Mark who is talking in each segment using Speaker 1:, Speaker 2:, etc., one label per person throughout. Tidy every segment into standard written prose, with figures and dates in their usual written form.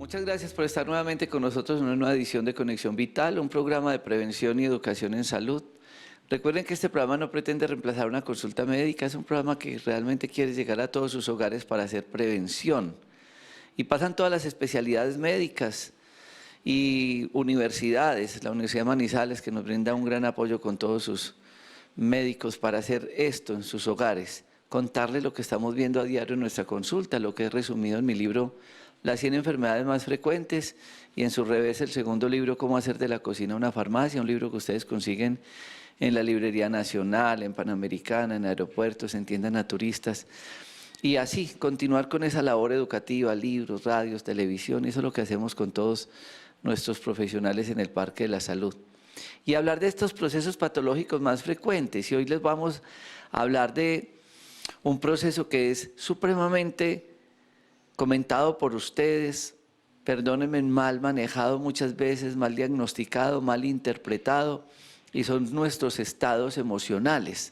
Speaker 1: Muchas gracias por estar nuevamente con nosotros en una nueva edición de Conexión Vital, un programa de prevención y educación en salud. Recuerden que este programa no pretende reemplazar una consulta médica, es un programa que realmente quiere llegar a todos sus hogares para hacer prevención. Y pasan todas las especialidades médicas y universidades, la Universidad de Manizales, que nos brinda un gran apoyo con todos sus médicos para hacer esto en sus hogares, contarles lo que estamos viendo a diario en nuestra consulta, lo que he resumido en mi libro Las 100 enfermedades más frecuentes, y en su revés el segundo libro, Cómo hacer de la cocina una farmacia, un libro que ustedes consiguen en la Librería Nacional, en Panamericana, en aeropuertos, en tiendas naturistas. Y así, continuar con esa labor educativa, libros, radios, televisión, eso es lo que hacemos con todos nuestros profesionales en el Parque de la Salud. Y hablar de estos procesos patológicos más frecuentes, y hoy les vamos a hablar de un proceso que es supremamente comentado por ustedes, perdónenme, mal manejado muchas veces, mal diagnosticado, mal interpretado, y son nuestros estados emocionales,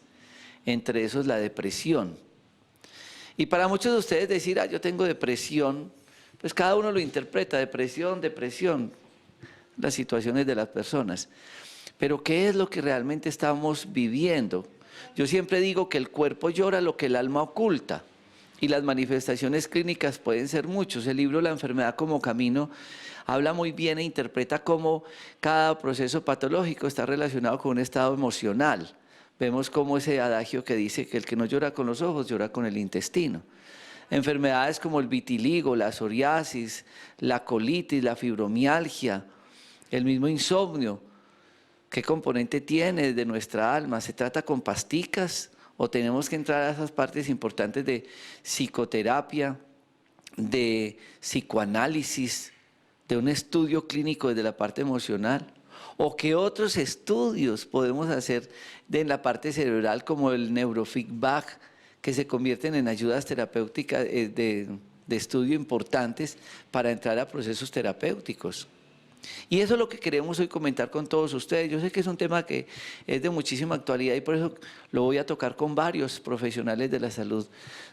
Speaker 1: entre esos la depresión. Y para muchos de ustedes decir, yo tengo depresión, pues cada uno lo interpreta, depresión, las situaciones de las personas. Pero ¿qué es lo que realmente estamos viviendo? Yo siempre digo que el cuerpo llora lo que el alma oculta, y las manifestaciones clínicas pueden ser muchos. El libro La enfermedad como camino habla muy bien e interpreta cómo cada proceso patológico está relacionado con un estado emocional. Vemos cómo ese adagio que dice que el que no llora con los ojos llora con el intestino. Enfermedades como el vitiligo, la psoriasis, la colitis, la fibromialgia, el mismo insomnio. ¿Qué componente tiene de nuestra alma? ¿Se trata con pasticas o tenemos que entrar a esas partes importantes de psicoterapia, de psicoanálisis, de un estudio clínico desde la parte emocional? ¿O qué otros estudios podemos hacer en la parte cerebral, como el neurofeedback, que se convierten en ayudas terapéuticas de estudio importantes para entrar a procesos terapéuticos? Y eso es lo que queremos hoy comentar con todos ustedes. Yo sé que es un tema que es de muchísima actualidad y por eso lo voy a tocar con varios profesionales de la salud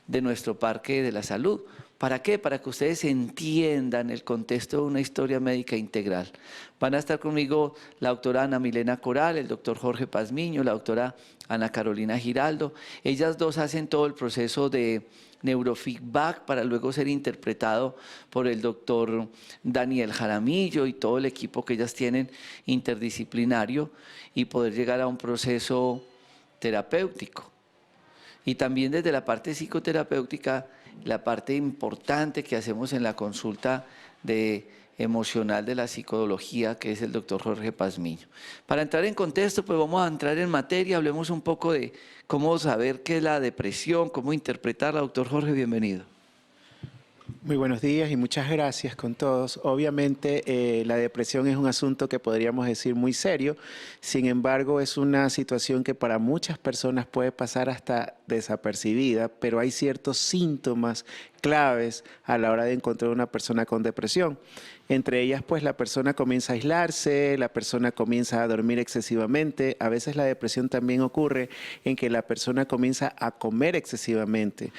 Speaker 1: de nuestro Parque de la Salud. ¿Para qué? Para que ustedes entiendan el contexto de una historia médica integral. Van a estar conmigo la doctora Ana Milena Coral, el doctor Jorge Pazmiño, la doctora Ana Carolina Giraldo. Ellas dos hacen todo el proceso de neurofeedback para luego ser interpretado por el doctor Daniel Jaramillo y todo el equipo que ellas tienen interdisciplinario y poder llegar a un proceso terapéutico. Y también desde la parte psicoterapéutica, la parte importante que hacemos en la consulta emocional de la psicología, que es el doctor Jorge Pazmiño. Para entrar en contexto, pues vamos a entrar en materia, hablemos un poco de cómo saber qué es la depresión, cómo interpretarla. Doctor Jorge, bienvenido.
Speaker 2: Muy buenos días y muchas gracias con todos. Obviamente la depresión es un asunto que podríamos decir muy serio, sin embargo es una situación que para muchas personas puede pasar hasta desapercibida, pero hay ciertos síntomas claves a la hora de encontrar una persona con depresión. Entre ellas, pues la persona comienza a aislarse, la persona comienza a dormir excesivamente. A veces la depresión también ocurre en que la persona comienza a comer excesivamente.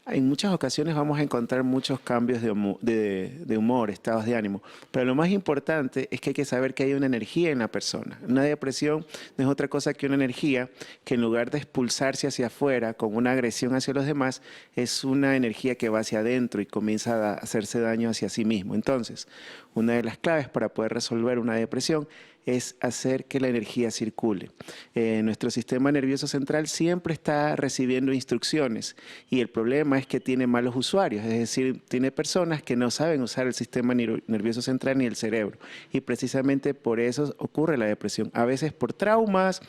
Speaker 2: En muchas ocasiones vamos a encontrar muchos cambios de humor, estados de ánimo, pero lo más importante es que hay que saber que hay una energía en la persona. Una depresión no es otra cosa que una energía que en lugar de expulsarse hacia afuera con una agresión hacia los demás, es una energía que va hacia adentro y comienza a hacerse daño hacia sí mismo. Entonces, una de las claves para poder resolver una depresión es hacer que la energía circule. Nuestro sistema nervioso central siempre está recibiendo instrucciones y el problema es que tiene malos usuarios, es decir, tiene personas que no saben usar el sistema nervioso central ni el cerebro y precisamente por eso ocurre la depresión, a veces por traumas,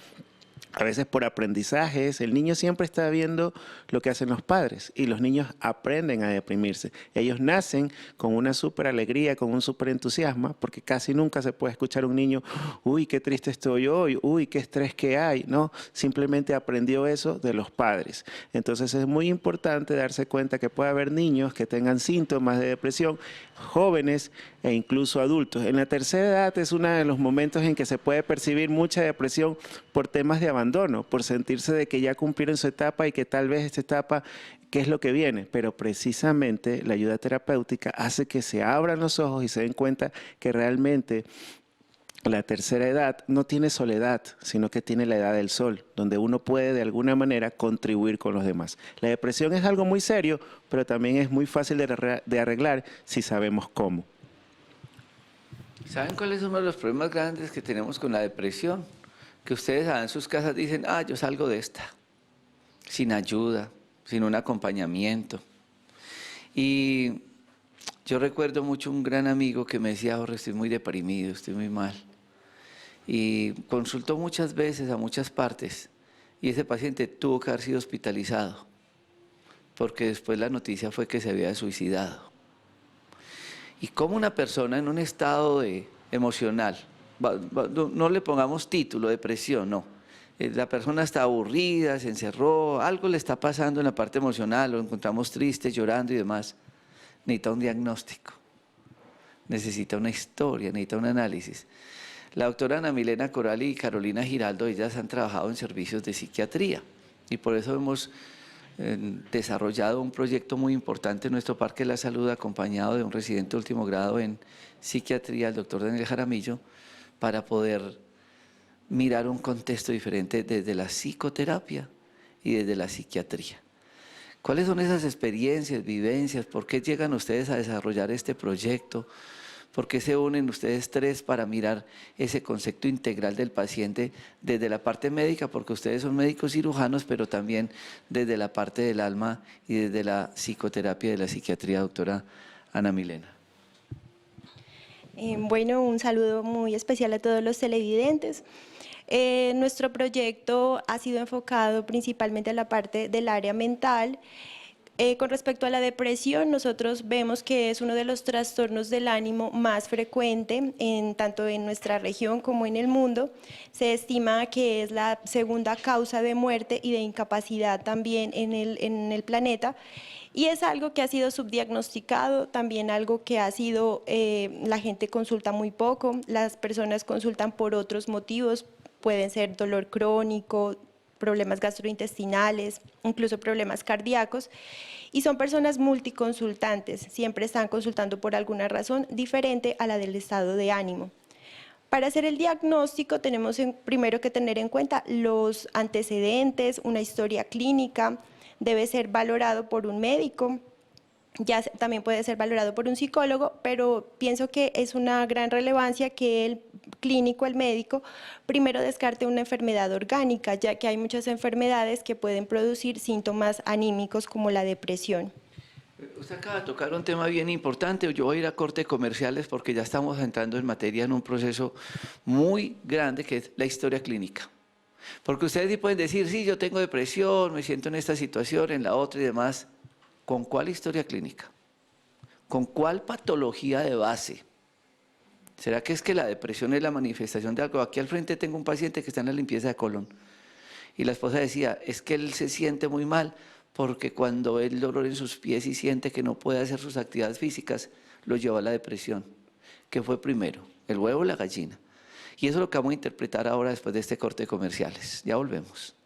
Speaker 2: a veces por aprendizajes. El niño siempre está viendo lo que hacen los padres y los niños aprenden a deprimirse. Ellos nacen con una súper alegría, con un súper entusiasmo, porque casi nunca se puede escuchar a un niño, uy, qué triste estoy hoy, uy, qué estrés que hay, ¿no? Simplemente aprendió eso de los padres. Entonces es muy importante darse cuenta que puede haber niños que tengan síntomas de depresión, jóvenes e incluso adultos. En la tercera edad es uno de los momentos en que se puede percibir mucha depresión por temas de abandono, por sentirse de que ya cumplieron su etapa y que tal vez esta etapa ¿Qué es lo que viene? Pero precisamente la ayuda terapéutica hace que se abran los ojos y se den cuenta que realmente la tercera edad no tiene soledad, sino que tiene la edad del sol, donde uno puede de alguna manera contribuir con los demás. La depresión es algo muy serio, pero también es muy fácil de arreglar si sabemos cómo.
Speaker 1: ¿Saben cuáles son uno de los problemas grandes que tenemos con la depresión? Que ustedes en sus casas dicen, yo salgo de esta, sin ayuda, sin un acompañamiento. Y yo recuerdo mucho un gran amigo que me decía, Jorge, estoy muy deprimido, estoy muy mal. Y consultó muchas veces a muchas partes y ese paciente tuvo que haber sido hospitalizado porque después la noticia fue que se había suicidado. Y como una persona en un estado emocional, no le pongamos título, depresión, no. La persona está aburrida, se encerró, algo le está pasando en la parte emocional, lo encontramos triste, llorando y demás. Necesita un diagnóstico, necesita una historia, necesita un análisis. La doctora Ana Milena Coral y Carolina Giraldo, ellas han trabajado en servicios de psiquiatría y por eso hemos desarrollado un proyecto muy importante en nuestro Parque de la Salud, acompañado de un residente de último grado en psiquiatría, el doctor Daniel Jaramillo, para poder mirar un contexto diferente desde la psicoterapia y desde la psiquiatría. ¿Cuáles son esas experiencias, vivencias? ¿Por qué llegan ustedes a desarrollar este proyecto? ¿Por qué se unen ustedes tres para mirar ese concepto integral del paciente desde la parte médica? Porque ustedes son médicos cirujanos, pero también desde la parte del alma y desde la psicoterapia y de la psiquiatría, doctora Ana Milena.
Speaker 3: Bueno, un saludo muy especial a todos los televidentes. Nuestro proyecto ha sido enfocado principalmente a la parte del área mental. Con respecto a la depresión, nosotros vemos que es uno de los trastornos del ánimo más frecuente, tanto en nuestra región como en el mundo. Se estima que es la segunda causa de muerte y de incapacidad también en el planeta. Y es algo que ha sido subdiagnosticado, también algo que ha sido, la gente consulta muy poco, las personas consultan por otros motivos, pueden ser dolor crónico, problemas gastrointestinales, incluso problemas cardíacos, y son personas multiconsultantes, siempre están consultando por alguna razón diferente a la del estado de ánimo. Para hacer el diagnóstico tenemos primero que tener en cuenta los antecedentes, una historia clínica, debe ser valorado por un médico, también puede ser valorado por un psicólogo, pero pienso que es una gran relevancia que el clínico, el médico, primero descarte una enfermedad orgánica, ya que hay muchas enfermedades que pueden producir síntomas anímicos como la depresión.
Speaker 1: Usted acaba de tocar un tema bien importante. Yo voy a ir a corte comerciales porque ya estamos entrando en materia en un proceso muy grande que es la historia clínica. Porque ustedes sí pueden decir, sí, yo tengo depresión, me siento en esta situación, en la otra y demás. ¿Con cuál historia clínica? ¿Con cuál patología de base? ¿Será que es que la depresión es la manifestación de algo? Aquí al frente tengo un paciente que está en la limpieza de colon y la esposa decía, es que él se siente muy mal porque cuando ve el dolor en sus pies y siente que no puede hacer sus actividades físicas, lo lleva a la depresión. ¿Qué fue primero, el huevo o la gallina? Y eso es lo que vamos a interpretar ahora después de este corte de comerciales. Ya volvemos.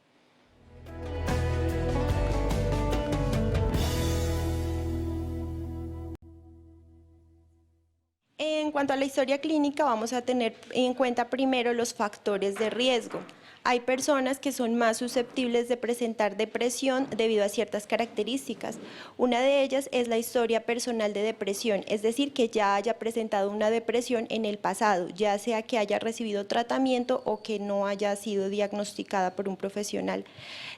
Speaker 3: En cuanto a la historia clínica, vamos a tener en cuenta primero los factores de riesgo. Hay personas que son más susceptibles de presentar depresión debido a ciertas características. Una de ellas es la historia personal de depresión, es decir, que ya haya presentado una depresión en el pasado, ya sea que haya recibido tratamiento o que no haya sido diagnosticada por un profesional.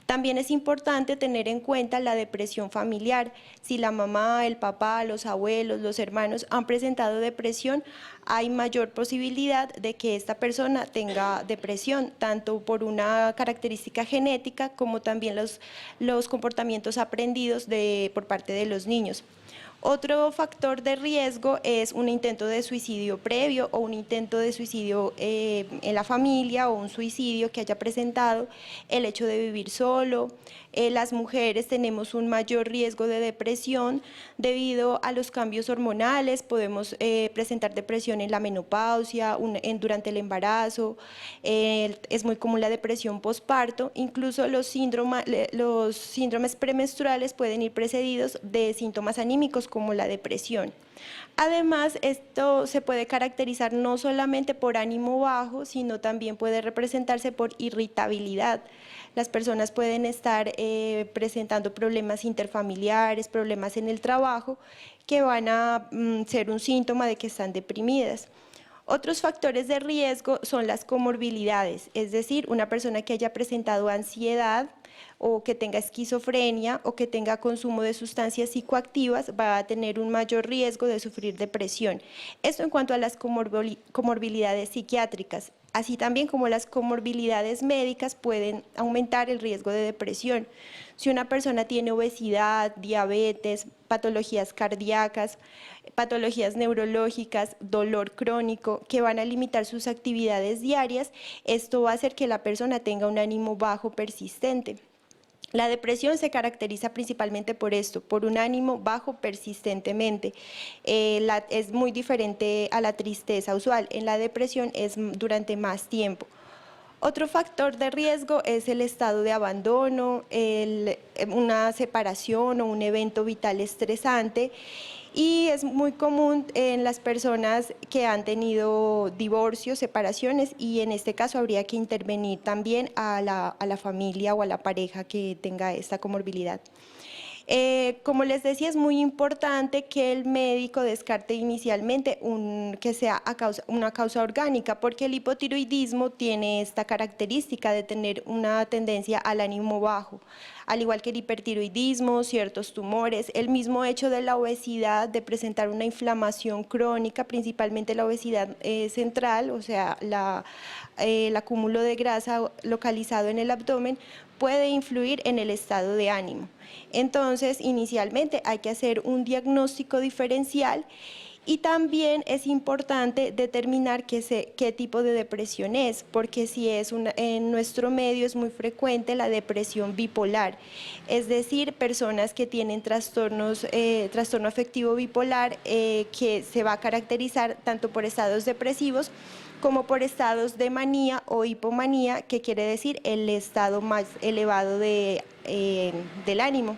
Speaker 3: También es importante tener en cuenta la depresión familiar. Si la mamá, el papá, los abuelos, los hermanos han presentado depresión, hay mayor posibilidad de que esta persona tenga depresión, tanto por una característica genética como también los comportamientos aprendidos por parte de los niños. Otro factor de riesgo es un intento de suicidio previo o un intento de suicidio en la familia o un suicidio que haya presentado, el hecho de vivir solo. Las mujeres tenemos un mayor riesgo de depresión debido a los cambios hormonales, podemos presentar depresión en la menopausia, durante el embarazo, es muy común la depresión postparto, incluso los síndromes premenstruales pueden ir precedidos de síntomas anímicos como la depresión. Además, esto se puede caracterizar no solamente por ánimo bajo, sino también puede representarse por irritabilidad. Las personas pueden estar presentando problemas interfamiliares, problemas en el trabajo, que van a ser un síntoma de que están deprimidas. Otros factores de riesgo son las comorbilidades, es decir, una persona que haya presentado ansiedad o que tenga esquizofrenia o que tenga consumo de sustancias psicoactivas va a tener un mayor riesgo de sufrir depresión. Esto en cuanto a las comorbilidades psiquiátricas. Así también como las comorbilidades médicas pueden aumentar el riesgo de depresión. Si una persona tiene obesidad, diabetes, patologías cardíacas, patologías neurológicas, dolor crónico, que van a limitar sus actividades diarias, esto va a hacer que la persona tenga un ánimo bajo persistente. La depresión se caracteriza principalmente por esto, por un ánimo bajo persistentemente. Es muy diferente a la tristeza usual. En la depresión es durante más tiempo. Otro factor de riesgo es el estado de abandono, una separación o un evento vital estresante. Y es muy común en las personas que han tenido divorcios, separaciones, y en este caso habría que intervenir también a la familia o a la pareja que tenga esta comorbilidad. Como les decía, es muy importante que el médico descarte inicialmente que sea una causa orgánica, porque el hipotiroidismo tiene esta característica de tener una tendencia al ánimo bajo, al igual que el hipertiroidismo, ciertos tumores, el mismo hecho de la obesidad, de presentar una inflamación crónica, principalmente la obesidad central, o sea, el acúmulo de grasa localizado en el abdomen, puede influir en el estado de ánimo. Entonces, inicialmente hay que hacer un diagnóstico diferencial y también es importante determinar qué tipo de depresión es, porque si es en nuestro medio es muy frecuente la depresión bipolar, es decir, personas que tienen trastorno afectivo bipolar que se va a caracterizar tanto por estados depresivos como por estados de manía o hipomanía, que quiere decir el estado más elevado del ánimo.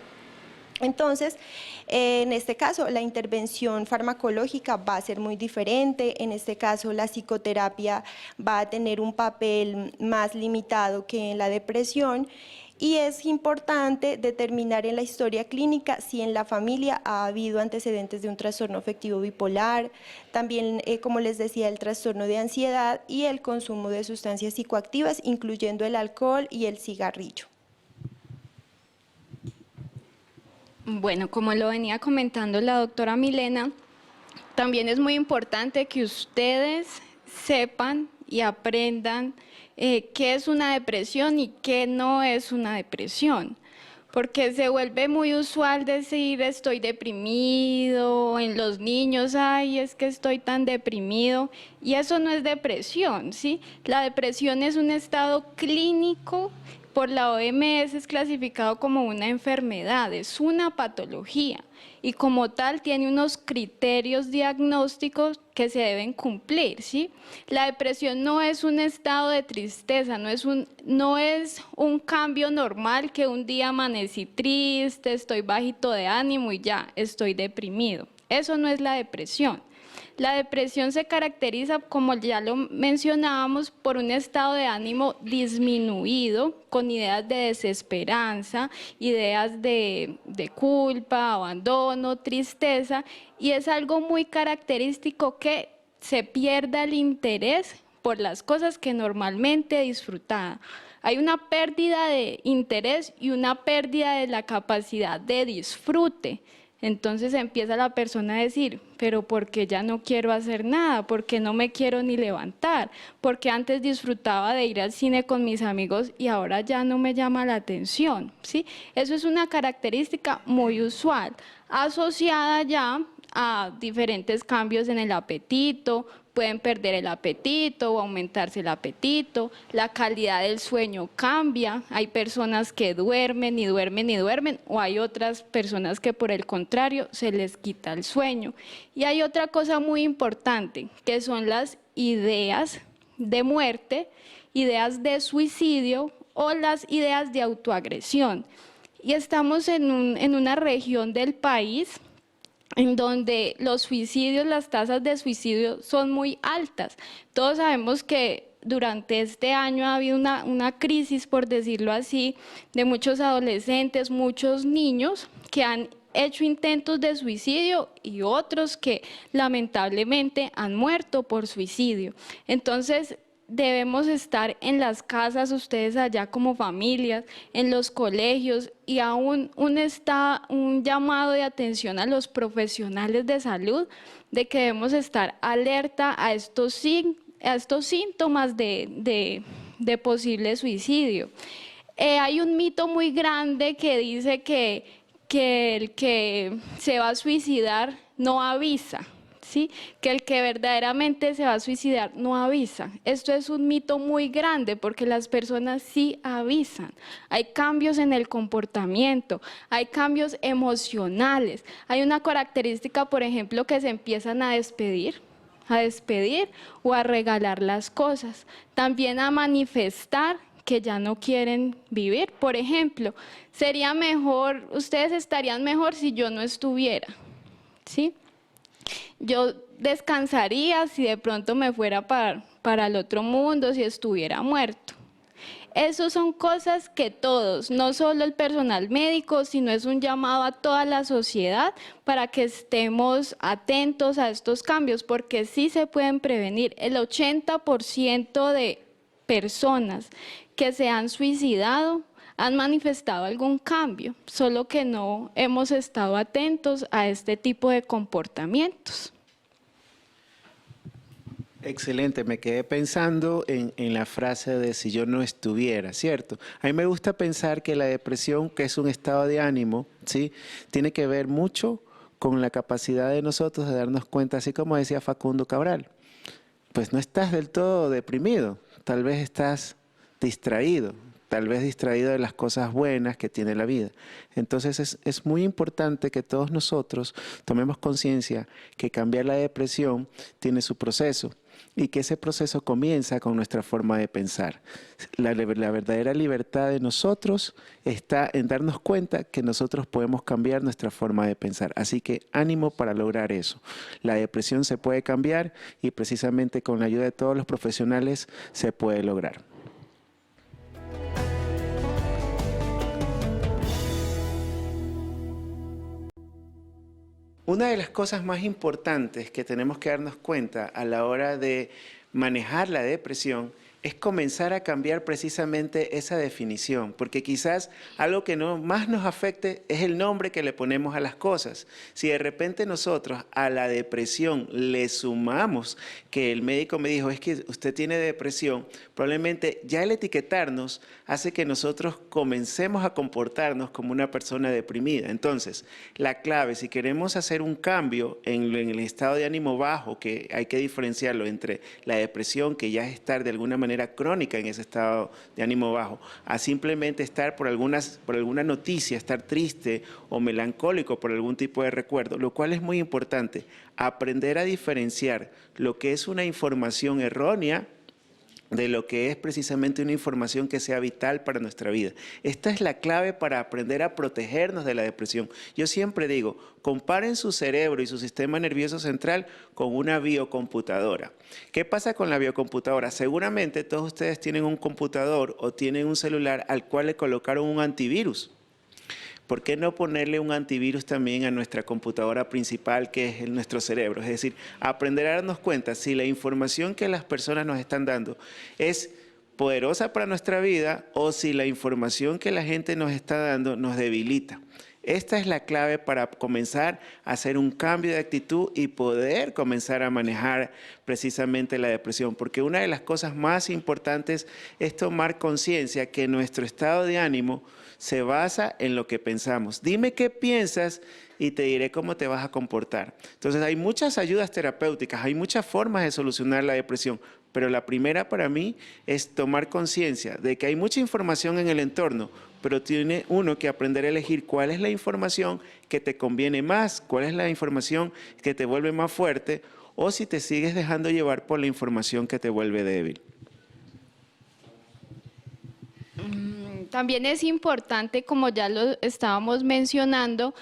Speaker 3: Entonces, en este caso, la intervención farmacológica va a ser muy diferente. En este caso, la psicoterapia va a tener un papel más limitado que en la depresión. Y es importante determinar en la historia clínica si en la familia ha habido antecedentes de un trastorno afectivo bipolar, también, como les decía, el trastorno de ansiedad y el consumo de sustancias psicoactivas, incluyendo el alcohol y el cigarrillo.
Speaker 4: Bueno, como lo venía comentando la doctora Milena, también es muy importante que ustedes sepan y aprendan qué es una depresión y qué no es una depresión, porque se vuelve muy usual decir estoy deprimido, en los niños, ay, es que estoy tan deprimido, y eso no es depresión, ¿sí? La depresión es un estado clínico, por la OMS es clasificado como una enfermedad, es una patología y como tal tiene unos criterios diagnósticos que se deben cumplir, ¿sí? La depresión no es un estado de tristeza, no es un cambio normal que un día amanecí triste, estoy bajito de ánimo y ya, estoy deprimido. Eso no es la depresión. La depresión se caracteriza, como ya lo mencionábamos, por un estado de ánimo disminuido, con ideas de desesperanza, ideas de culpa, abandono, tristeza, y es algo muy característico que se pierda el interés por las cosas que normalmente disfrutaba. Hay una pérdida de interés y una pérdida de la capacidad de disfrute. Entonces empieza la persona a decir, pero ¿por qué ya no quiero hacer nada? ¿Por qué no me quiero ni levantar? Porque antes disfrutaba de ir al cine con mis amigos y ahora ya no me llama la atención, ¿sí? Eso es una característica muy usual. asociada ya a diferentes cambios en el apetito, pueden perder el apetito o aumentarse el apetito, la calidad del sueño cambia, hay personas que duermen y duermen y duermen, o hay otras personas que por el contrario se les quita el sueño. Y hay otra cosa muy importante, que son las ideas de muerte, ideas de suicidio o las ideas de autoagresión. Y estamos en una región del país en donde los suicidios, las tasas de suicidio son muy altas. Todos sabemos que durante este año ha habido una crisis, por decirlo así, de muchos adolescentes, muchos niños que han hecho intentos de suicidio y otros que lamentablemente han muerto por suicidio. Entonces, debemos estar en las casas, ustedes allá como familias, en los colegios, y aún un llamado de atención a los profesionales de salud de que debemos estar alerta a estos síntomas de posible suicidio. Hay un mito muy grande que dice que el que se va a suicidar no avisa. ¿Sí? Que el que verdaderamente se va a suicidar no avisa. Esto es un mito muy grande porque las personas sí avisan. Hay cambios en el comportamiento, hay cambios emocionales. Hay una característica, por ejemplo, que se empiezan a despedir o a regalar las cosas. También a manifestar que ya no quieren vivir. Por ejemplo, sería mejor, ustedes estarían mejor si yo no estuviera, ¿sí? Yo descansaría si de pronto me fuera para el otro mundo, si estuviera muerto. Esas son cosas que todos, no solo el personal médico, sino es un llamado a toda la sociedad para que estemos atentos a estos cambios, porque sí se pueden prevenir. El 80% de personas que se han suicidado han manifestado algún cambio, solo que no hemos estado atentos a este tipo de comportamientos.
Speaker 2: Excelente, me quedé pensando en la frase de si yo no estuviera, ¿cierto? A mí me gusta pensar que la depresión, que es un estado de ánimo, ¿sí? Tiene que ver mucho con la capacidad de nosotros de darnos cuenta, así como decía Facundo Cabral, pues no estás del todo deprimido, tal vez estás distraído, tal vez distraído de las cosas buenas que tiene la vida. Entonces es muy importante que todos nosotros tomemos conciencia que cambiar la depresión tiene su proceso y que ese proceso comienza con nuestra forma de pensar. La verdadera libertad de nosotros está en darnos cuenta que nosotros podemos cambiar nuestra forma de pensar. Así que ánimo para lograr eso. La depresión se puede cambiar y precisamente con la ayuda de todos los profesionales se puede lograr. Una de las cosas más importantes que tenemos que darnos cuenta a la hora de manejar la depresión es comenzar a cambiar precisamente esa definición, porque quizás algo que más nos afecte es el nombre que le ponemos a las cosas. Si de repente nosotros a la depresión le sumamos que el médico me dijo, es que usted tiene depresión, probablemente ya el etiquetarnos hace que nosotros comencemos a comportarnos como una persona deprimida. Entonces, la clave, si queremos hacer un cambio en el estado de ánimo bajo, que hay que diferenciarlo entre la depresión, que ya es estar de alguna manera crónica en ese estado de ánimo bajo, a simplemente estar por alguna noticia, estar triste o melancólico por algún tipo de recuerdo, lo cual es muy importante, aprender a diferenciar lo que es una información errónea de lo que es precisamente una información que sea vital para nuestra vida. Esta es la clave para aprender a protegernos de la depresión. Yo siempre digo, comparen su cerebro y su sistema nervioso central con una biocomputadora. ¿Qué pasa con la biocomputadora? Seguramente todos ustedes tienen un computador o tienen un celular al cual le colocaron un antivirus. ¿Por qué no ponerle un antivirus también a nuestra computadora principal, que es nuestro cerebro? Es decir, aprender a darnos cuenta si la información que las personas nos están dando es poderosa para nuestra vida o si la información que la gente nos está dando nos debilita. Esta es la clave para comenzar a hacer un cambio de actitud y poder comenzar a manejar precisamente la depresión, porque una de las cosas más importantes es tomar conciencia que nuestro estado de ánimo se basa en lo que pensamos. Dime qué piensas y te diré cómo te vas a comportar. Entonces hay muchas ayudas terapéuticas, hay muchas formas de solucionar la depresión, pero la primera para mí es tomar conciencia de que hay mucha información en el entorno, pero tiene uno que aprender a elegir cuál es la información que te conviene más, cuál es la información que te vuelve más fuerte, o si te sigues dejando llevar por la información que te vuelve débil.
Speaker 4: También es importante, como ya lo estábamos mencionando,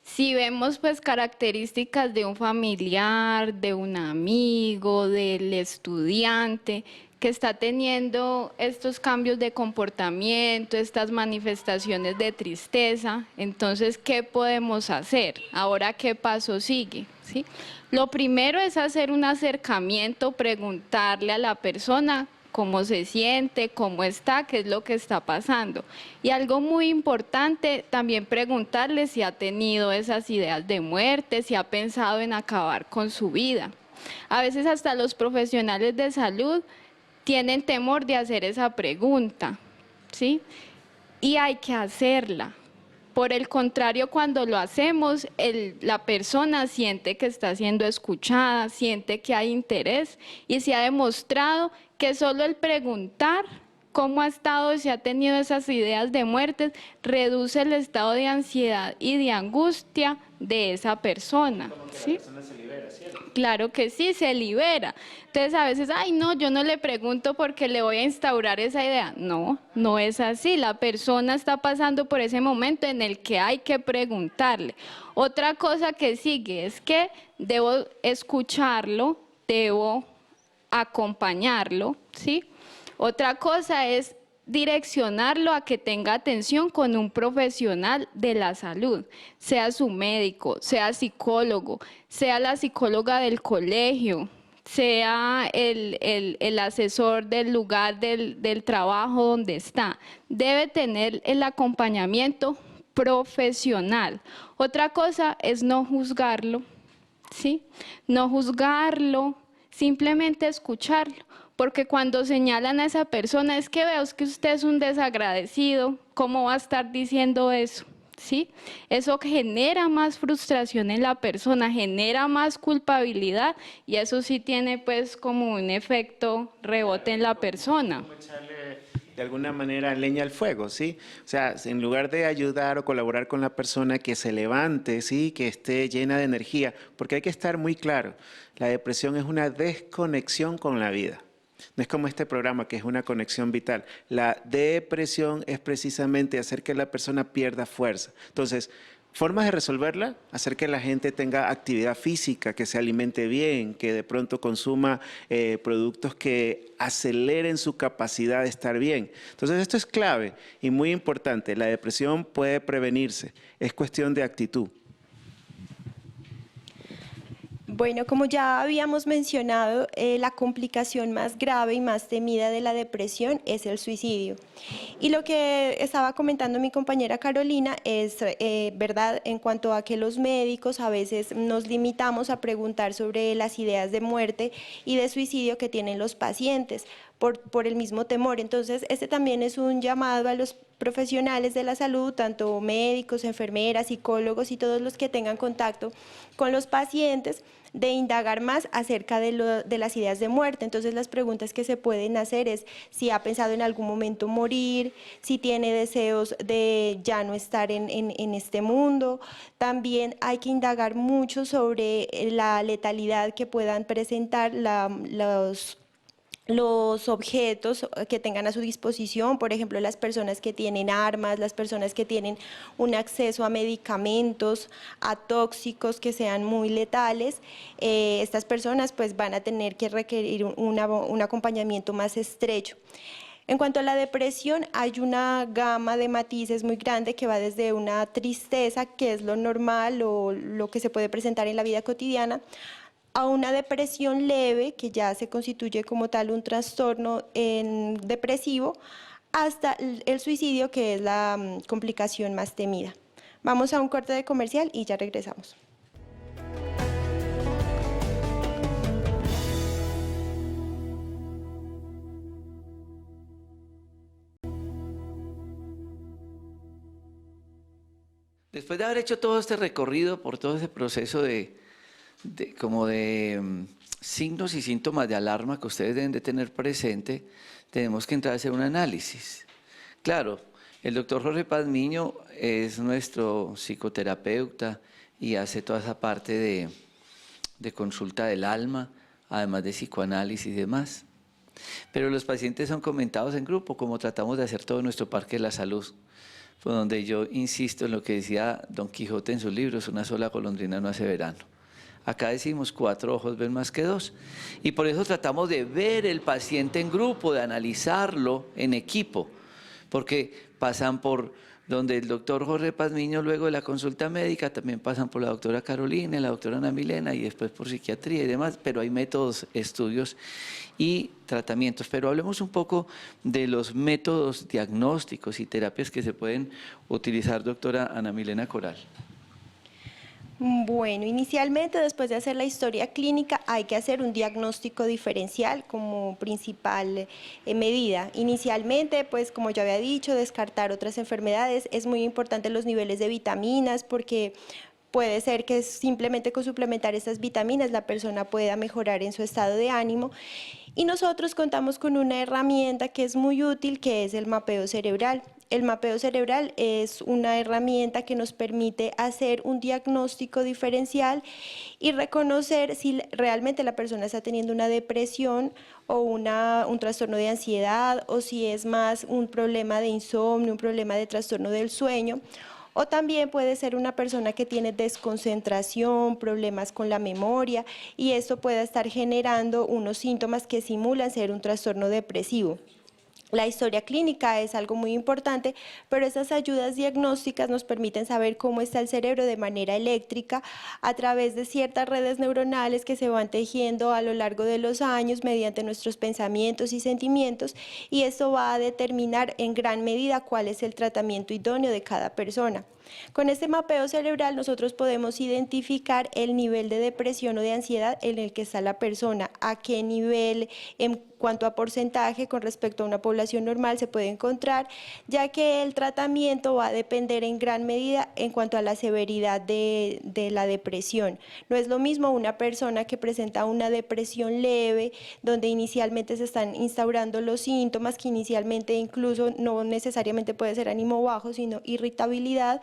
Speaker 4: si vemos pues características de un familiar, de un amigo, del estudiante que está teniendo estos cambios de comportamiento, estas manifestaciones de tristeza, entonces, ¿qué podemos hacer? Ahora, ¿qué paso sigue? ¿Sí? Lo primero es hacer un acercamiento, preguntarle a la persona cómo se siente, cómo está, qué es lo que está pasando. Y algo muy importante, también preguntarle si ha tenido esas ideas de muerte, si ha pensado en acabar con su vida. A veces hasta los profesionales de salud tienen temor de hacer esa pregunta, ¿sí? Y hay que hacerla. Por el contrario, cuando lo hacemos, la persona siente que está siendo escuchada, siente que hay interés y se ha demostrado que solo el preguntar cómo ha estado, si ha tenido esas ideas de muerte, reduce el estado de ansiedad y de angustia de esa persona. ¿Sí? Claro que sí, se libera. Entonces a veces, ay no, yo no le pregunto porque le voy a instaurar esa idea. No, no es así. La persona está pasando por ese momento en el que hay que preguntarle. Otra cosa que sigue es que debo escucharlo, debo acompañarlo, ¿sí? Otra cosa es direccionarlo a que tenga atención con un profesional de la salud, sea su médico, sea psicólogo, sea la psicóloga del colegio, sea el asesor del lugar del trabajo donde está. Debe tener el acompañamiento profesional. Otra cosa es no juzgarlo, ¿sí? No juzgarlo, simplemente escucharlo. Porque cuando señalan a esa persona, es que veo que usted es un desagradecido, ¿cómo va a estar diciendo eso? ¿Sí? Eso genera más frustración en la persona, genera más culpabilidad y eso sí tiene pues como un efecto rebote en la persona.
Speaker 2: De alguna manera leña al fuego, ¿sí? O sea, en lugar de ayudar o colaborar con la persona, que se levante, ¿sí? Que esté llena de energía, porque hay que estar muy claro, la depresión es una desconexión con la vida. No es como este programa que es una conexión vital. La depresión es precisamente hacer que la persona pierda fuerza. Entonces, formas de resolverla, hacer que la gente tenga actividad física, que se alimente bien, que de pronto consuma productos que aceleren su capacidad de estar bien. Entonces esto es clave y muy importante. La depresión puede prevenirse, es cuestión de actitud.
Speaker 3: Bueno, como ya habíamos mencionado, la complicación más grave y más temida de la depresión es el suicidio. Y lo que estaba comentando mi compañera Carolina es verdad en cuanto a que los médicos a veces nos limitamos a preguntar sobre las ideas de muerte y de suicidio que tienen los pacientes por el mismo temor. Entonces, este también es un llamado a los profesionales de la salud, tanto médicos, enfermeras, psicólogos y todos los que tengan contacto con los pacientes, de indagar más acerca de las ideas de muerte. Entonces las preguntas que se pueden hacer es si ha pensado en algún momento morir, si tiene deseos de ya no estar en este mundo. También hay que indagar mucho sobre la letalidad que puedan presentar los objetos que tengan a su disposición, por ejemplo, las personas que tienen armas, las personas que tienen un acceso a medicamentos, a tóxicos que sean muy letales, estas personas pues van a tener que requerir un acompañamiento más estrecho. En cuanto a la depresión, hay una gama de matices muy grande que va desde una tristeza, que es lo normal o lo que se puede presentar en la vida cotidiana, a una depresión leve, que ya se constituye como tal un trastorno depresivo, hasta el suicidio, que es la complicación más temida. Vamos a un corte de comercial y ya regresamos.
Speaker 1: Después de haber hecho todo este recorrido por todo ese proceso como de signos y síntomas de alarma que ustedes deben de tener presente, tenemos que entrar a hacer un análisis. Claro, el doctor Jorge Pazmiño es nuestro psicoterapeuta y hace toda esa parte de consulta del alma, además de psicoanálisis y demás. Pero los pacientes son comentados en grupo, como tratamos de hacer todo nuestro Parque de la Salud, por donde yo insisto en lo que decía Don Quijote en sus libros, una sola golondrina no hace verano. Acá decimos 4 ojos ven más que 2. Y por eso tratamos de ver el paciente en grupo, de analizarlo en equipo, porque pasan por donde el doctor Jorge Pazmiño, luego de la consulta médica, también pasan por la doctora Carolina, la doctora Ana Milena y después por psiquiatría y demás, pero hay métodos, estudios y tratamientos. Pero hablemos un poco de los métodos diagnósticos y terapias que se pueden utilizar, doctora Ana Milena Coral.
Speaker 3: Bueno, inicialmente después de hacer la historia clínica hay que hacer un diagnóstico diferencial como principal medida. Inicialmente, pues como ya había dicho, descartar otras enfermedades. Es muy importante los niveles de vitaminas porque puede ser que simplemente con suplementar estas vitaminas la persona pueda mejorar en su estado de ánimo. Y nosotros contamos con una herramienta que es muy útil, que es el mapeo cerebral. El mapeo cerebral es una herramienta que nos permite hacer un diagnóstico diferencial y reconocer si realmente la persona está teniendo una depresión o un trastorno de ansiedad, o si es más un problema de insomnio, un problema de trastorno del sueño. O también puede ser una persona que tiene desconcentración, problemas con la memoria, y esto puede estar generando unos síntomas que simulan ser un trastorno depresivo. La historia clínica es algo muy importante, pero estas ayudas diagnósticas nos permiten saber cómo está el cerebro de manera eléctrica a través de ciertas redes neuronales que se van tejiendo a lo largo de los años mediante nuestros pensamientos y sentimientos, y esto va a determinar en gran medida cuál es el tratamiento idóneo de cada persona. Con este mapeo cerebral nosotros podemos identificar el nivel de depresión o de ansiedad en el que está la persona, a qué nivel en cuanto a porcentaje con respecto a una población normal se puede encontrar, ya que el tratamiento va a depender en gran medida en cuanto a la severidad de la depresión. No es lo mismo una persona que presenta una depresión leve, donde inicialmente se están instaurando los síntomas, que inicialmente incluso no necesariamente puede ser ánimo bajo, sino irritabilidad,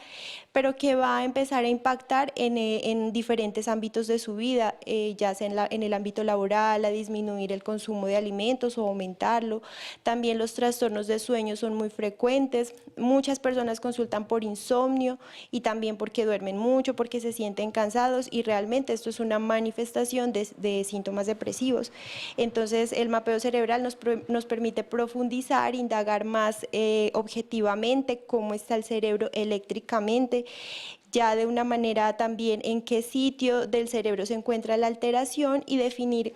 Speaker 3: pero que va a empezar a impactar en diferentes ámbitos de su vida, ya sea en el ámbito laboral, a disminuir el consumo de alimentos o aumentarlo. También los trastornos de sueño son muy frecuentes. Muchas personas consultan por insomnio y también porque duermen mucho, porque se sienten cansados, y realmente esto es una manifestación de síntomas depresivos. Entonces el mapeo cerebral nos permite profundizar, indagar más objetivamente cómo está el cerebro eléctricamente, ya de una manera también en qué sitio del cerebro se encuentra la alteración, y definir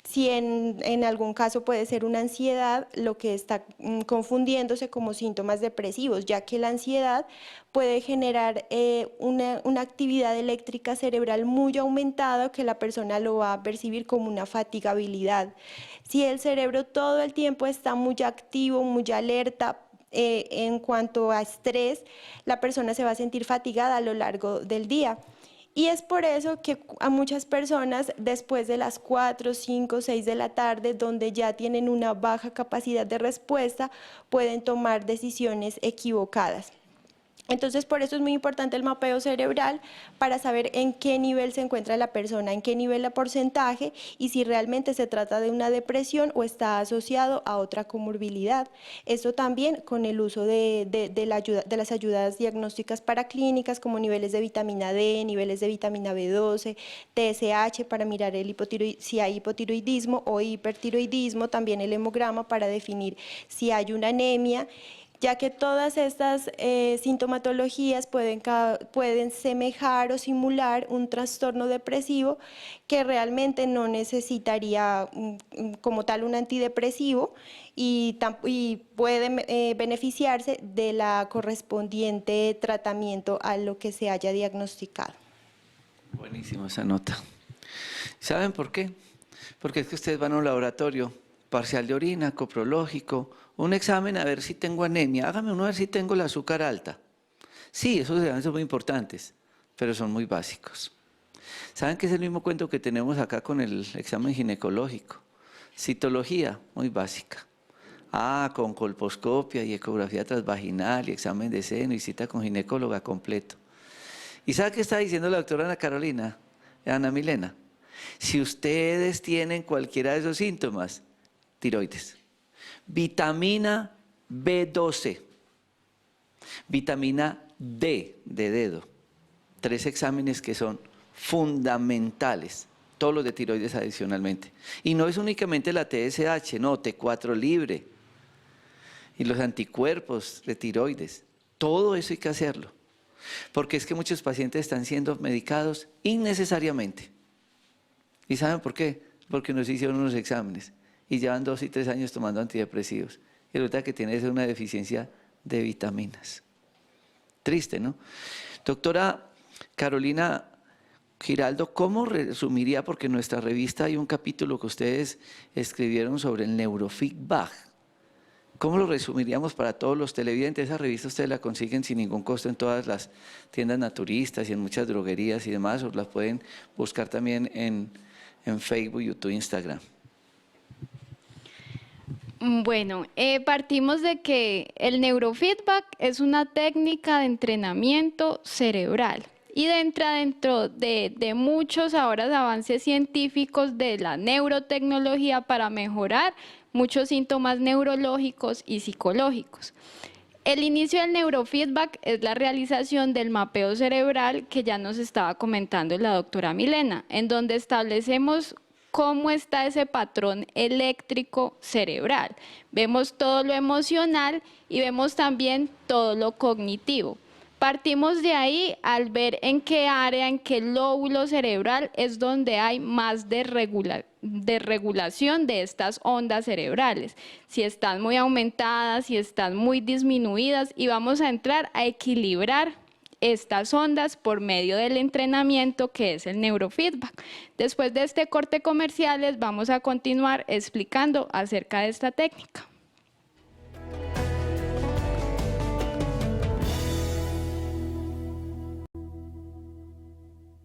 Speaker 3: si en algún caso puede ser una ansiedad lo que está confundiéndose como síntomas depresivos, ya que la ansiedad puede generar una actividad eléctrica cerebral muy aumentada que la persona lo va a percibir como una fatigabilidad. Si el cerebro todo el tiempo está muy activo, muy alerta, en cuanto a estrés, la persona se va a sentir fatigada a lo largo del día. Y es por eso que a muchas personas después de las 4, 5, 6 de la tarde, donde ya tienen una baja capacidad de respuesta, pueden tomar decisiones equivocadas. Entonces, por eso es muy importante el mapeo cerebral, para saber en qué nivel se encuentra la persona, en qué nivel de porcentaje, y si realmente se trata de una depresión o está asociado a otra comorbilidad. Esto también con el uso de las ayudas diagnósticas paraclínicas, como niveles de vitamina D, niveles de vitamina B12, TSH para mirar si hay hipotiroidismo o hipertiroidismo, también el hemograma para definir si hay una anemia, ya que todas estas sintomatologías pueden semejar o simular un trastorno depresivo que realmente no necesitaría como tal un antidepresivo, y puede beneficiarse de la correspondiente tratamiento a lo que se haya diagnosticado.
Speaker 1: Buenísima esa nota. ¿Saben por qué? Porque es que ustedes van a un laboratorio parcial de orina, coprológico, un examen a ver si tengo anemia, hágame uno a ver si tengo el azúcar alta. Sí, esos exámenes son muy importantes, pero son muy básicos. ¿Saben que es el mismo cuento que tenemos acá con el examen ginecológico? Citología, muy básica. Con colposcopia y ecografía transvaginal y examen de seno y cita con ginecóloga completo. ¿Y sabe qué está diciendo la doctora Ana Carolina, Ana Milena? Si ustedes tienen cualquiera de esos síntomas, tiroides, vitamina B12, vitamina D de dedo, 3 exámenes que son fundamentales, todos los de tiroides adicionalmente. Y no es únicamente la TSH, no, T4 libre y los anticuerpos de tiroides, todo eso hay que hacerlo, porque es que muchos pacientes están siendo medicados innecesariamente. ¿Y saben por qué? Porque nos hicieron unos exámenes y llevan 2 y 3 años tomando antidepresivos y resulta que tiene una deficiencia de vitaminas. Triste, ¿no? Doctora Carolina Giraldo, ¿cómo resumiría? Porque en nuestra revista hay un capítulo que ustedes escribieron sobre el neurofeedback. ¿Cómo lo resumiríamos para todos los televidentes? Esa revista ustedes la consiguen sin ningún costo en todas las tiendas naturistas y en muchas droguerías y demás, o las pueden buscar también en Facebook, YouTube, Instagram.
Speaker 4: Bueno, partimos de que el neurofeedback es una técnica de entrenamiento cerebral y dentro de muchos ahora avances científicos de la neurotecnología para mejorar muchos síntomas neurológicos y psicológicos. El inicio del neurofeedback es la realización del mapeo cerebral que ya nos estaba comentando la doctora Milena, en donde establecemos cómo está ese patrón eléctrico cerebral. Vemos todo lo emocional y vemos también todo lo cognitivo. Partimos de ahí al ver en qué área, en qué lóbulo cerebral es donde hay más desregulación de estas ondas cerebrales. Si están muy aumentadas, si están muy disminuidas, y vamos a entrar a equilibrar estas ondas por medio del entrenamiento que es el neurofeedback. Después de este corte comercial les vamos a continuar explicando acerca de esta técnica.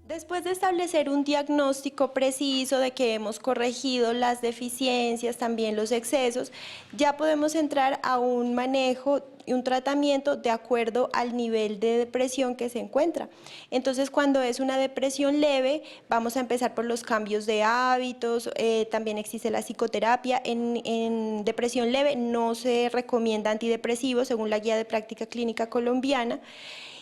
Speaker 3: Después de establecer un diagnóstico preciso de que hemos corregido las deficiencias, también los excesos, ya podemos entrar a un manejo y un tratamiento de acuerdo al nivel de depresión que se encuentra. Entonces, cuando es una depresión leve, vamos a empezar por los cambios de hábitos, también existe la psicoterapia. En depresión leve no se recomienda antidepresivos según la Guía de Práctica Clínica Colombiana.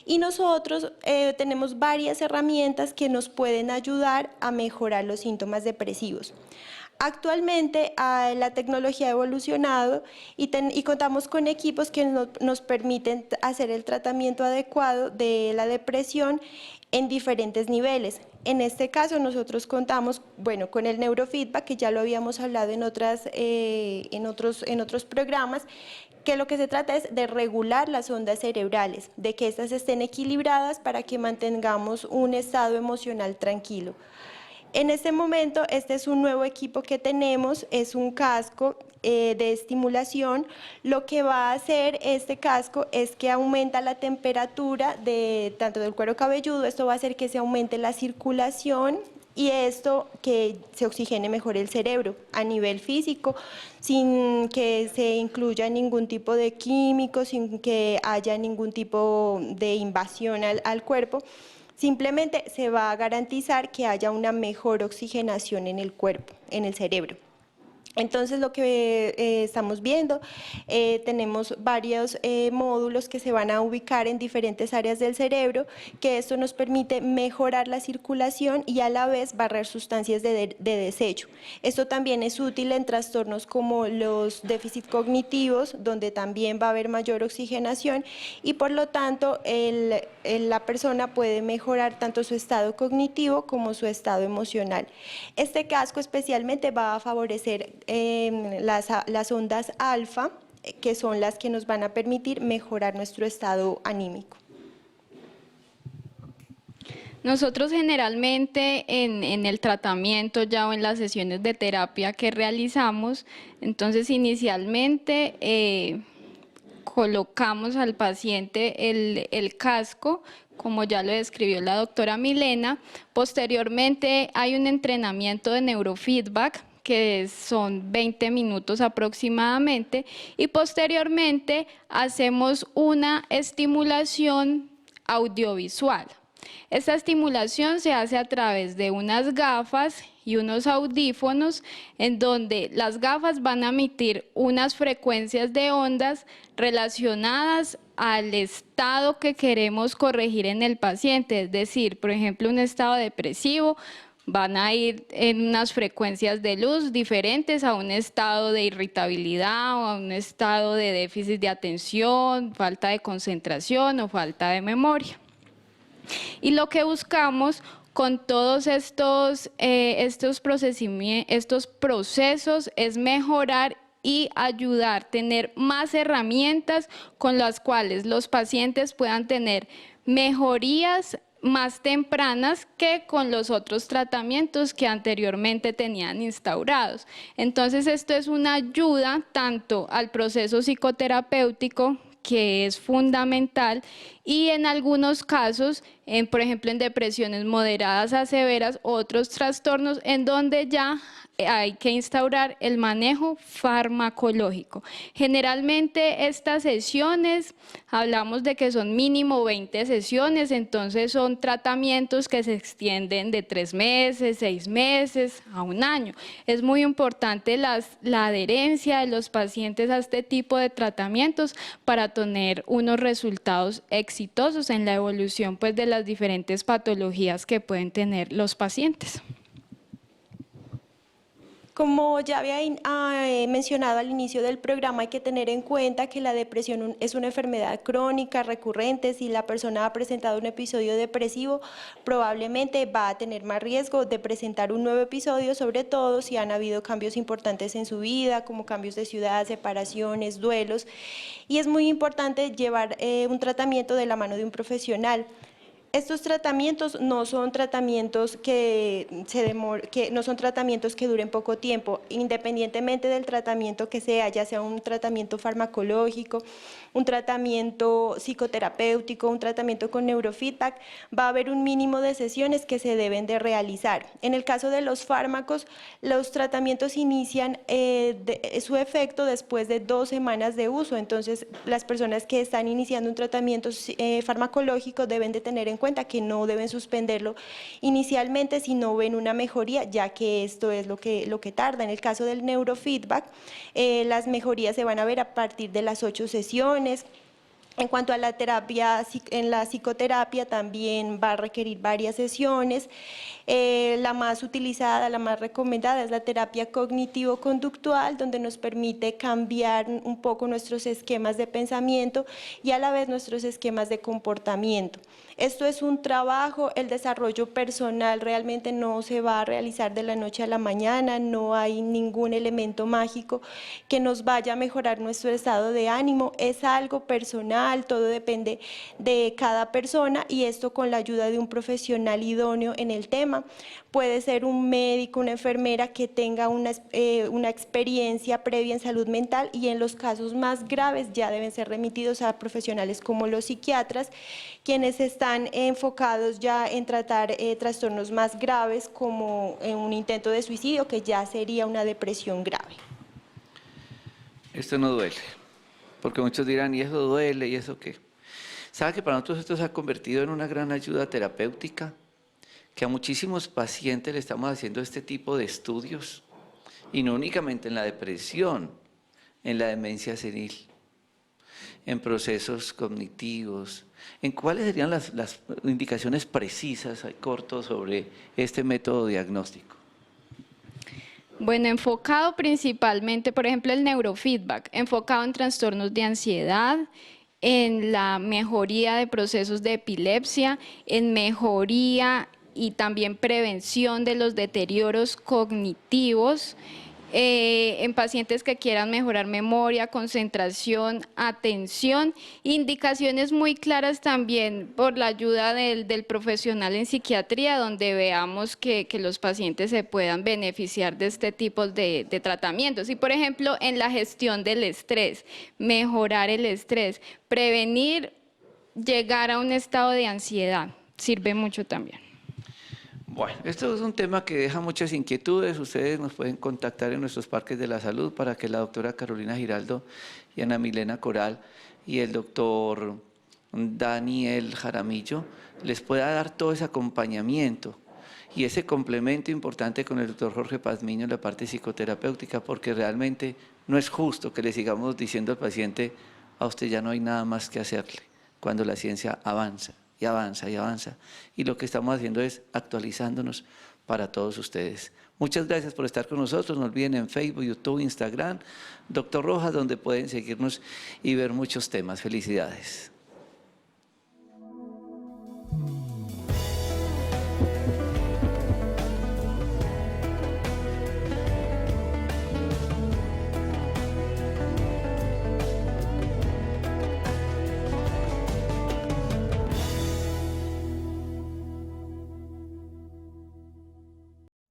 Speaker 3: Y nosotros tenemos varias herramientas que nos pueden ayudar a mejorar los síntomas depresivos. Actualmente la tecnología ha evolucionado y contamos con equipos que nos permiten hacer el tratamiento adecuado de la depresión en diferentes niveles. En este caso nosotros contamos, bueno, con el neurofeedback, que ya lo habíamos hablado en otros programas, que lo que se trata es de regular las ondas cerebrales, de que éstas estén equilibradas para que mantengamos un estado emocional tranquilo. En este momento, este es un nuevo equipo que tenemos, es un casco de estimulación. Lo que va a hacer este casco es que aumenta la temperatura tanto del cuero cabelludo, esto va a hacer que se aumente la circulación y esto que se oxigene mejor el cerebro a nivel físico, sin que se incluya ningún tipo de químico, sin que haya ningún tipo de invasión al cuerpo. Simplemente se va a garantizar que haya una mejor oxigenación en el cuerpo, en el cerebro. Entonces, lo que estamos viendo, tenemos varios módulos que se van a ubicar en diferentes áreas del cerebro, que esto nos permite mejorar la circulación y a la vez barrer sustancias de desecho. Esto también es útil en trastornos como los déficits cognitivos, donde también va a haber mayor oxigenación y por lo tanto la persona puede mejorar tanto su estado cognitivo como su estado emocional. Este casco especialmente va a favorecer las ondas alfa, que son las que nos van a permitir mejorar nuestro estado anímico.
Speaker 4: Nosotros generalmente en el tratamiento ya o en las sesiones de terapia que realizamos, entonces inicialmente colocamos al paciente el casco, como ya lo describió la doctora Milena. Posteriormente hay un entrenamiento de neurofeedback, que son 20 minutos aproximadamente, y posteriormente hacemos una estimulación audiovisual. Esta estimulación se hace a través de unas gafas y unos audífonos, en donde las gafas van a emitir unas frecuencias de ondas relacionadas al estado que queremos corregir en el paciente, es decir, por ejemplo, un estado depresivo, van a ir en unas frecuencias de luz diferentes a un estado de irritabilidad o a un estado de déficit de atención, falta de concentración o falta de memoria. Y lo que buscamos con todos estos procesos es mejorar y ayudar, tener más herramientas con las cuales los pacientes puedan tener mejorías más tempranas que con los otros tratamientos que anteriormente tenían instaurados. Entonces, esto es una ayuda tanto al proceso psicoterapéutico, que es fundamental, y en algunos casos, por ejemplo, en depresiones moderadas a severas, otros trastornos en donde ya hay que instaurar el manejo farmacológico. Generalmente estas sesiones, hablamos de que son mínimo 20 sesiones, entonces son tratamientos que se extienden de 3 meses, 6 meses, a 1 año. Es muy importante la adherencia de los pacientes a este tipo de tratamientos para tener unos resultados exitosos en la evolución, pues, de las diferentes patologías que pueden tener los pacientes.
Speaker 3: Como ya había mencionado al inicio del programa, hay que tener en cuenta que la depresión es una enfermedad crónica, recurrente. Si la persona ha presentado un episodio depresivo, probablemente va a tener más riesgo de presentar un nuevo episodio, sobre todo si han habido cambios importantes en su vida, como cambios de ciudad, separaciones, duelos. Y es muy importante llevar un tratamiento de la mano de un profesional. Estos tratamientos no son tratamientos que duren poco tiempo, independientemente del tratamiento que sea, ya sea un tratamiento farmacológico, un tratamiento psicoterapéutico, un tratamiento con neurofeedback, va a haber un mínimo de sesiones que se deben de realizar. En el caso de los fármacos, los tratamientos inician su efecto después de 2 semanas de uso, entonces las personas que están iniciando un tratamiento farmacológico deben de tener en cuenta que no deben suspenderlo inicialmente si no ven una mejoría, ya que esto es lo que tarda. En el caso del neurofeedback, las mejorías se van a ver a partir de las 8 sesiones. En cuanto a la terapia, en la psicoterapia también va a requerir varias sesiones. La más utilizada, la más recomendada es la terapia cognitivo-conductual, donde nos permite cambiar un poco nuestros esquemas de pensamiento y a la vez nuestros esquemas de comportamiento. Esto es un trabajo, el desarrollo personal realmente no se va a realizar de la noche a la mañana, no hay ningún elemento mágico que nos vaya a mejorar nuestro estado de ánimo, es algo personal, todo depende de cada persona y esto con la ayuda de un profesional idóneo en el tema. Puede ser un médico, una enfermera que tenga una experiencia previa en salud mental y en los casos más graves ya deben ser remitidos a profesionales como los psiquiatras, quienes están enfocados ya en tratar trastornos más graves como un intento de suicidio, que ya sería una depresión grave.
Speaker 1: Esto no duele, porque muchos dirán, ¿y eso duele? ¿Y eso qué? ¿Sabe que para nosotros esto se ha convertido en una gran ayuda terapéutica? Que a muchísimos pacientes le estamos haciendo este tipo de estudios, y no únicamente en la depresión, en la demencia senil, en procesos cognitivos. ¿En cuáles serían las indicaciones precisas, corto, sobre este método diagnóstico?
Speaker 4: Bueno, enfocado principalmente, por ejemplo, el neurofeedback, enfocado en trastornos de ansiedad, en la mejoría de procesos de epilepsia, en mejoría y también prevención de los deterioros cognitivos en pacientes que quieran mejorar memoria, concentración, atención, indicaciones muy claras también por la ayuda del profesional en psiquiatría, donde veamos que los pacientes se puedan beneficiar de este tipo de tratamientos. Y por ejemplo, en la gestión del estrés, mejorar el estrés, prevenir llegar a un estado de ansiedad, sirve mucho también.
Speaker 1: Bueno, esto es un tema que deja muchas inquietudes. Ustedes nos pueden contactar en nuestros parques de la salud para que la doctora Carolina Giraldo y Ana Milena Coral y el doctor Daniel Jaramillo les pueda dar todo ese acompañamiento y ese complemento importante con el doctor Jorge Pazmiño en la parte psicoterapéutica, porque realmente no es justo que le sigamos diciendo al paciente: a usted ya no hay nada más que hacerle, cuando la ciencia avanza y avanza y avanza. Y lo que estamos haciendo es actualizándonos para todos ustedes. Muchas gracias por estar con nosotros. No olviden en Facebook, YouTube, Instagram, Dr. Rojas, donde pueden seguirnos y ver muchos temas. Felicidades.